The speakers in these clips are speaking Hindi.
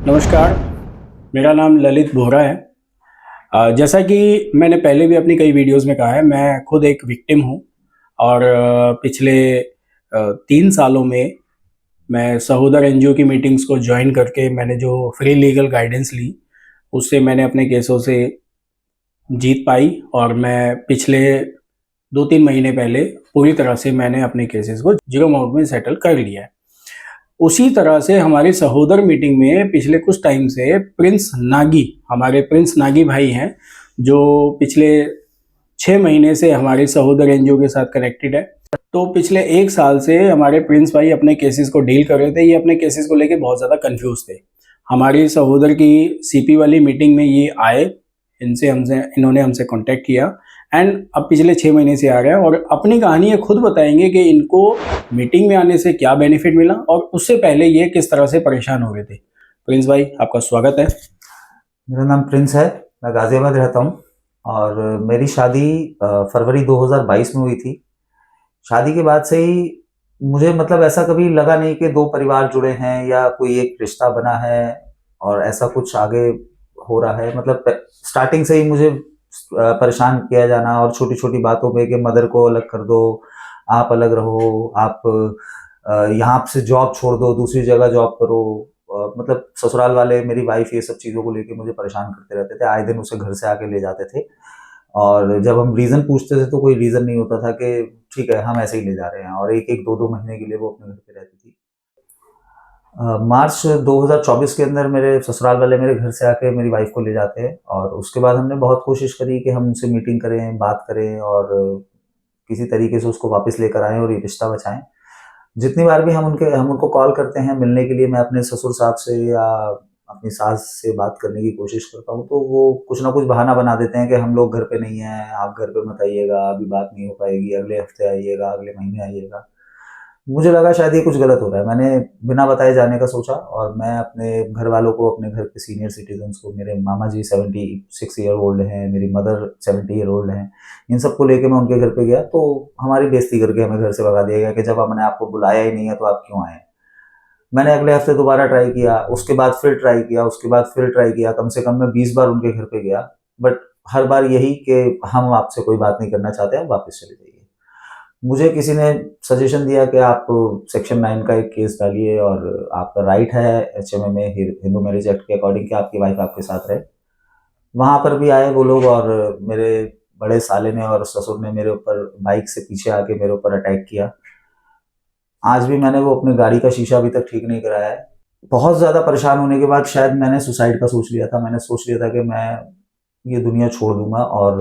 नमस्कार, मेरा नाम ललित बोहरा है। जैसा कि मैंने पहले भी अपनी कई वीडियोज़ में कहा है, मैं खुद एक विक्टिम हूँ और पिछले 3 सालों में मैं सहोदर एनजीओ की मीटिंग्स को जॉइन करके मैंने जो फ्री लीगल गाइडेंस ली, उससे मैंने अपने केसों से जीत पाई और मैं पिछले 2-3 महीने पहले पूरी तरह से मैंने अपने केसेस को ज़ीरो अमाउंट में सेटल कर लिया है। उसी तरह से हमारी सहोदर मीटिंग में पिछले कुछ टाइम से हमारे प्रिंस नागी भाई हैं, जो पिछले 6 महीने से हमारी सहोदर एनजीओ के साथ कनेक्टेड है। तो पिछले 1 साल से हमारे प्रिंस भाई अपने केसेस को डील कर रहे थे। ये अपने केसेस को लेके बहुत ज़्यादा कन्फ्यूज़ थे। हमारी सहोदर की सीपी वाली मीटिंग में ये आए, इन्होंने हमसे कॉन्टैक्ट किया एंड अब पिछले 6 महीने से आ रहे हैं और अपनी कहानी ये खुद बताएँगे कि इनको मीटिंग में आने से क्या बेनिफिट मिला और उससे पहले ये किस तरह से परेशान हो रहे थे। प्रिंस भाई, आपका स्वागत है। मेरा नाम प्रिंस है, मैं गाज़ियाबाद रहता हूँ और मेरी शादी फरवरी 2022 में हुई थी। शादी के बाद से ही मुझे मतलब ऐसा कभी लगा नहीं कि 2 परिवार जुड़े हैं या कोई एक रिश्ता बना है और ऐसा कुछ आगे हो रहा है। मतलब स्टार्टिंग से ही मुझे परेशान किया जाना और छोटी-छोटी बातों पे कि मदर को अलग कर दो, आप अलग रहो, आप यहाँ से जॉब छोड़ दो, दूसरी जगह जॉब करो। मतलब ससुराल वाले, मेरी वाइफ ये सब चीज़ों को लेके मुझे परेशान करते रहते थे। आए दिन उसे घर से आके ले जाते थे और जब हम रीज़न पूछते थे तो कोई रीज़न नहीं होता था कि ठीक है, हम ऐसे ही ले जा रहे हैं और 1-1, 2-2 महीने के लिए वो अपने घर पे रहती थी। मार्च 2024 के अंदर मेरे ससुराल वाले मेरे घर से आके मेरी वाइफ को ले जाते हैं और उसके बाद हमने बहुत कोशिश करी कि हम उनसे मीटिंग करें, बात करें और किसी तरीके से उसको वापस लेकर आएँ और ये रिश्ता बचाएँ। जितनी बार भी हम उनको कॉल करते हैं मिलने के लिए, मैं अपने ससुर साहब से या अपनी सास से बात करने की कोशिश करता हूँ, तो वो कुछ ना कुछ बहाना बना देते हैं कि हम लोग घर पे नहीं हैं, आप घर पे मत आइएगा, अभी बात नहीं हो पाएगी, अगले हफ्ते आइएगा, अगले महीने आइएगा। मुझे लगा शायद ये कुछ गलत हो रहा है। मैंने बिना बताए जाने का सोचा और मैं अपने घर वालों को, अपने घर के सीनियर सिटीज़न्स को, मेरे मामा जी 76 ईयर ओल्ड हैं, मेरी मदर 70 ईयर ओल्ड हैं, इन सबको लेके मैं उनके घर पे गया, तो हमारी बेइज़्ती करके हमें घर से भगा दिया गया कि जब हमने आपको बुलाया ही नहीं है, तो आप क्यों आए? मैंने अगले हफ्ते दोबारा ट्राई किया, उसके बाद फिर ट्राई किया, उसके बाद फिर ट्राई किया, कम से कम मैं 20 बार उनके घर पे गया, बट हर बार यही कि हम आपसे कोई बात नहीं करना चाहते, आप वापस चले जाइए। मुझे किसी ने सजेशन दिया कि आप सेक्शन 9 का एक केस डालिए और आपका राइट है एचएमए में, हिंदू मैरिज एक्ट के अकॉर्डिंग, कि आपकी वाइफ आपके साथ रहे। वहाँ पर भी आए वो लोग और मेरे बड़े साले ने और ससुर ने मेरे ऊपर बाइक से पीछे आके मेरे ऊपर अटैक किया। आज भी मैंने वो अपनी गाड़ी का शीशा अभी तक ठीक नहीं कराया है। बहुत ज़्यादा परेशान होने के बाद शायद मैंने सुसाइड का सोच लिया था। मैंने सोच लिया था कि मैं ये दुनिया छोड़ दूँगा और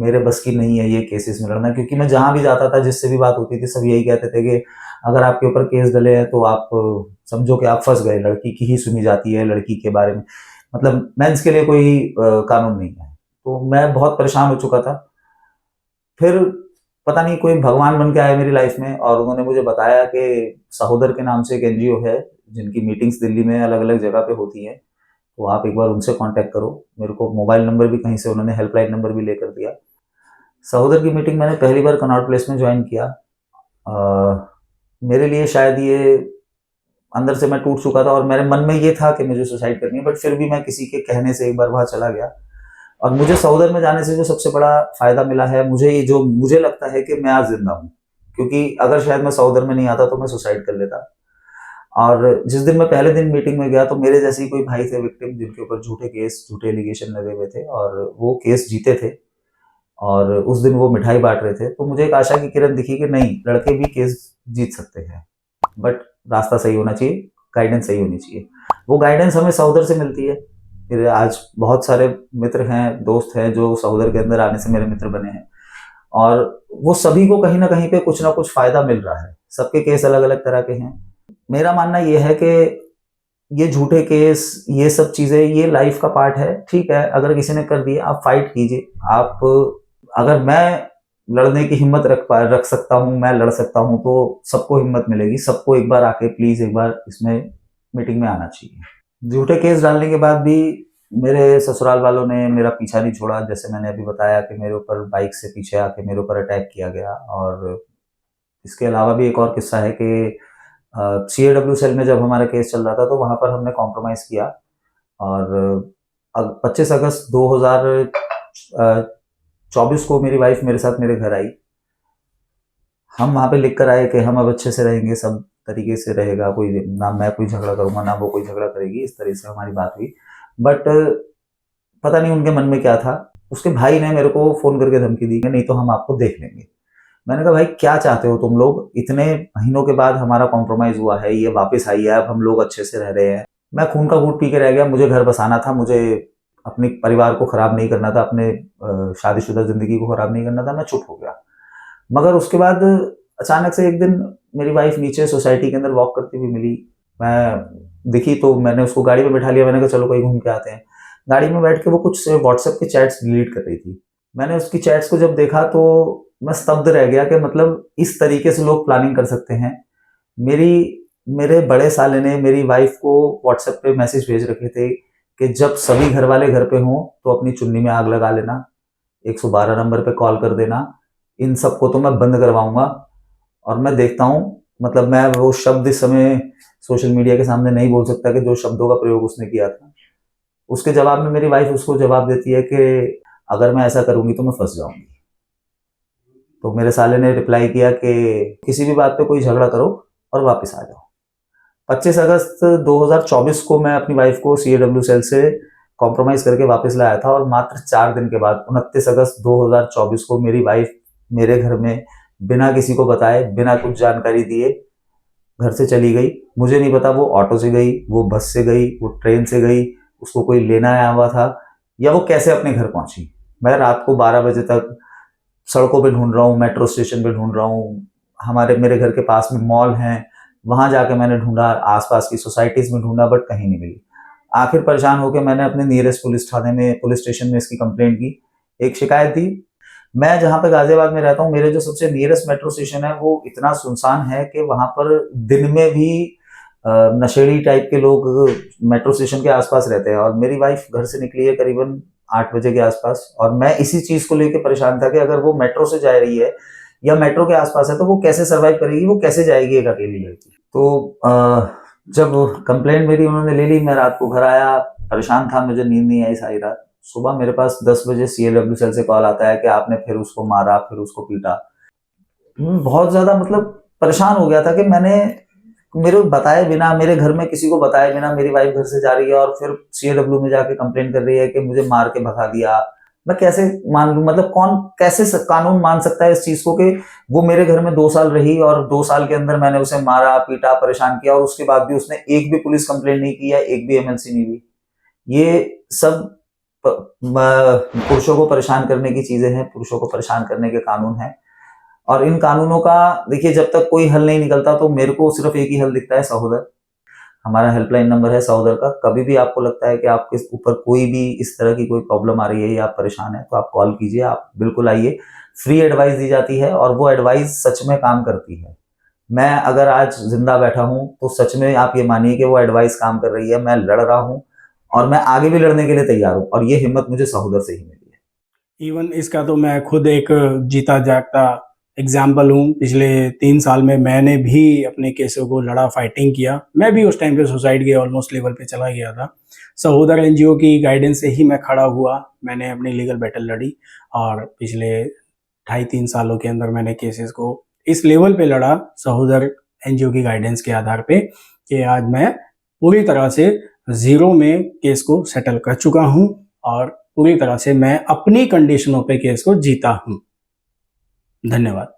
मेरे बस की नहीं है ये केसेस में लड़ना, क्योंकि मैं जहाँ भी जाता था, जिससे भी बात होती थी, सब यही कहते थे कि अगर आपके ऊपर केस डले हैं तो आप समझो कि आप फँस गए, लड़की की ही सुनी जाती है, लड़की के बारे में, मतलब मेंस के लिए कोई कानून नहीं है। तो मैं बहुत परेशान हो चुका था। फिर पता नहीं कोई भगवान बन के आए मेरी लाइफ में और उन्होंने मुझे बताया कि सहोदर के नाम से एक एनजीओ है, जिनकी मीटिंग्स दिल्ली में अलग-अलग जगह पे होती हैं, तो आप एक बार उनसे कॉन्टैक्ट करो। मेरे को मोबाइल नंबर भी कहीं से उन्होंने, हेल्पलाइन नंबर भी लेकर दिया। सहोदर की मीटिंग मैंने पहली बार कनॉट प्लेस में जॉइन किया। मेरे लिए शायद ये, अंदर से मैं टूट चुका था और मेरे मन में ये था कि मुझे सुसाइड करनी है, बट फिर भी मैं किसी के कहने से एक बार वहाँ चला गया और मुझे सहोदर में जाने से जो सबसे बड़ा फ़ायदा मिला है, मुझे लगता है कि मैं आज ज़िंदा हूँ। क्योंकि अगर शायद मैं सहोदर में नहीं आता तो मैं सुसाइड कर लेता। और जिस दिन मैं पहले दिन मीटिंग में गया तो मेरे जैसे ही कोई भाई थे विक्टिम, जिनके ऊपर झूठे केस, झूठे एलिगेशन लगे हुए थे और वो केस जीते थे और उस दिन वो मिठाई बाँट रहे थे। तो मुझे एक आशा की किरण दिखी कि नहीं, लड़के भी केस जीत सकते हैं, बट रास्ता सही होना चाहिए, गाइडेंस सही होनी चाहिए। वो गाइडेंस हमें सहोदर से मिलती है। फिर आज बहुत सारे मित्र हैं, दोस्त हैं जो सहोदर के अंदर आने से मेरे मित्र बने हैं और वो सभी को कहीं न कहीं पे कुछ न कुछ फ़ायदा मिल रहा है। सबके केस अलग-अलग तरह के हैं। मेरा मानना ये है कि ये झूठे केस, ये सब चीज़ें, ये लाइफ़ का पार्ट है। ठीक है, अगर किसी ने कर दिया, आप फाइट कीजिए। आप, अगर मैं लड़ने की हिम्मत रख सकता हूँ, मैं लड़ सकता हूँ, तो सबको हिम्मत मिलेगी। सबको एक बार आके प्लीज़ एक बार इसमें मीटिंग में आना चाहिए। झूठे केस डालने के बाद भी मेरे ससुराल वालों ने मेरा पीछा नहीं छोड़ा। जैसे मैंने अभी बताया कि मेरे ऊपर बाइक से पीछे आके मेरे ऊपर अटैक किया गया और इसके अलावा भी एक और किस्सा है कि सीएडब्ल्यू सेल में जब हमारा केस चल रहा था तो वहाँ पर हमने कॉम्प्रोमाइज़ किया और 25 अगस्त 2024 को मेरी वाइफ मेरे साथ मेरे घर आई। हम वहाँ पे लिख कर आए कि हम अब अच्छे से रहेंगे, सब तरीके से रहेगा, कोई ना मैं कोई झगड़ा करूंगा ना वो कोई झगड़ा करेगी, इस तरह से हमारी बात हुई। बट पता नहीं उनके मन में क्या था। उसके भाई ने मेरे को फोन करके धमकी दी कि नहीं तो हम आपको देख लेंगे। मैंने कहा भाई क्या चाहते हो तुम लोग, इतने महीनों के बाद हमारा कॉम्प्रोमाइज हुआ है, ये वापस आई है, अब हम लोग अच्छे से रह रहे हैं। मैं खून का घूंट पी के रह गया, मुझे घर बसाना था, मुझे अपने परिवार को खराब नहीं करना था, अपने शादीशुदा जिंदगी को खराब नहीं करना था, मैं चुप हो गया। मगर उसके बाद अचानक से एक दिन मेरी वाइफ नीचे सोसाइटी के अंदर वॉक करती हुई मिली। मैं दिखी तो मैंने उसको गाड़ी में बैठा लिया, मैंने कहा चलो कहीं घूम के आते हैं। गाड़ी में बैठ के वो कुछ व्हाट्सएप के चैट्स डिलीट कर रही थी। मैंने उसकी चैट्स को जब देखा तो मैं स्तब्ध रह गया कि मतलब इस तरीके से लोग प्लानिंग कर सकते हैं। मेरे बड़े साले ने मेरी वाइफ को व्हाट्सएप पे मैसेज भेज रखे थे कि जब सभी घर वाले घर पे हों तो अपनी चुन्नी में आग लगा लेना, 112 नंबर पे कॉल कर देना, इन सबको तो मैं बंद करवाऊंगा। और मैं देखता हूँ, मतलब मैं वो शब्द इस समय सोशल मीडिया के सामने नहीं बोल सकता कि जो शब्दों का प्रयोग उसने किया था। उसके जवाब में मेरी वाइफ उसको जवाब देती है कि अगर मैं ऐसा करूंगी तो मैं फंस जाऊंगी। तो मेरे साले ने रिप्लाई किया कि किसी भी बात पे कोई झगड़ा करो और वापस आ जाओ। 25 अगस्त 2024 को मैं अपनी वाइफ को CAW सेल से कॉम्प्रोमाइज करके वापस लाया था और मात्र 4 दिन के बाद 29 अगस्त 2024 को मेरी वाइफ मेरे घर में बिना किसी को बताए, बिना कुछ जानकारी दिए घर से चली गई। मुझे नहीं पता वो ऑटो से गई, वो बस से गई, वो ट्रेन से गई, उसको कोई लेना आया हुआ था, या वो कैसे अपने घर पहुंची। मैं रात को 12 बजे तक सड़कों पे ढूंढ रहा हूँ, मेट्रो स्टेशन पे ढूंढ रहा हूँ, मेरे घर के पास में मॉल हैं, वहां जाके मैंने ढूंढा, आसपास की सोसाइटीज में ढूंढा, बट कहीं नहीं मिली। आखिर परेशान होकर मैंने अपने नियरेस्ट पुलिस स्टेशन में इसकी कंप्लेंट की, एक शिकायत दी। मैं जहाँ पे गाजियाबाद में रहता हूँ, मेरे जो सबसे नियरेस्ट मेट्रो स्टेशन है वो इतना सुनसान है कि वहां पर दिन में भी नशेड़ी टाइप के लोग मेट्रो स्टेशन के आसपास रहते हैं। और मेरी वाइफ घर से निकली है करीबन 8 बजे के आसपास, और मैं इसी चीज को लेकर परेशान था कि अगर वो मेट्रो से जा रही है या मेट्रो के आसपास है तो वो कैसे सरवाइव करेगी, वो कैसे जाएगी एक अकेली लड़की। तो जब कंप्लेंट मेरी उन्होंने ले ली, मैं रात को घर आया, परेशान था, मुझे नींद नहीं आई सारी रात। सुबह मेरे पास 10 बजे CAW सेल से कॉल आता है कि आपने फिर उसको मारा, फिर उसको पीटा। बहुत ज्यादा मतलब परेशान हो गया था कि मैंने मेरे बताए बिना, मेरे घर में किसी को बताए बिना मेरी वाइफ घर से जा रही है और फिर CAW में जाके कंप्लेंट कर रही है कि मुझे मार के भगा दिया। मैं कैसे मान लूं, मतलब कौन कैसे कानून मान सकता है इस चीज को कि वो मेरे घर में 2 साल रही और 2 साल के अंदर मैंने उसे मारा, पीटा, परेशान किया, और उसके बाद भी उसने एक भी पुलिस कंप्लेंट नहीं की है, एक भी MLC नहीं हुई। ये सब पुरुषों को परेशान करने की चीजें हैं, पुरुषों को परेशान करने के कानून हैं। और इन कानूनों का देखिए जब तक कोई हल नहीं निकलता तो मेरे को सिर्फ एक ही हल दिखता है, सहोदर। हमारा हेल्पलाइन नंबर है सहोदर का। कभी भी आपको लगता है कि आपके ऊपर कोई भी इस तरह की कोई प्रॉब्लम आ रही है या आप परेशान है तो आप कॉल कीजिए, आप बिल्कुल आइए। फ्री एडवाइस दी जाती है और वो एडवाइस सच में काम करती है। मैं अगर आज जिंदा बैठा हूं तो सच में आप ये मानिए कि वो एडवाइस काम कर रही है। मैं लड़ रहा हूं और मैं आगे भी लड़ने के लिए तैयार हूं, और ये हिम्मत मुझे सहोदर से ही मिली है। इवन इसका तो मैं खुद एक जीता जागता एग्जाम्पल हूँ। पिछले 3 साल में मैंने भी अपने केसों को लड़ा, फाइटिंग किया। मैं भी उस टाइम पे सुसाइड के ऑलमोस्ट लेवल पे चला गया था। सहोदर NGO की गाइडेंस से ही मैं खड़ा हुआ, मैंने अपनी लीगल बैटल लड़ी और पिछले 2.5-3 सालों के अंदर मैंने केसेस को इस लेवल पे लड़ा सहोदर NGO की गाइडेंस के आधार पे कि आज मैं पूरी तरह से जीरो में केस को सेटल कर चुका हूँ और पूरी तरह से मैं अपनी कंडीशनों पे केस को जीता हूँ। धन्यवाद।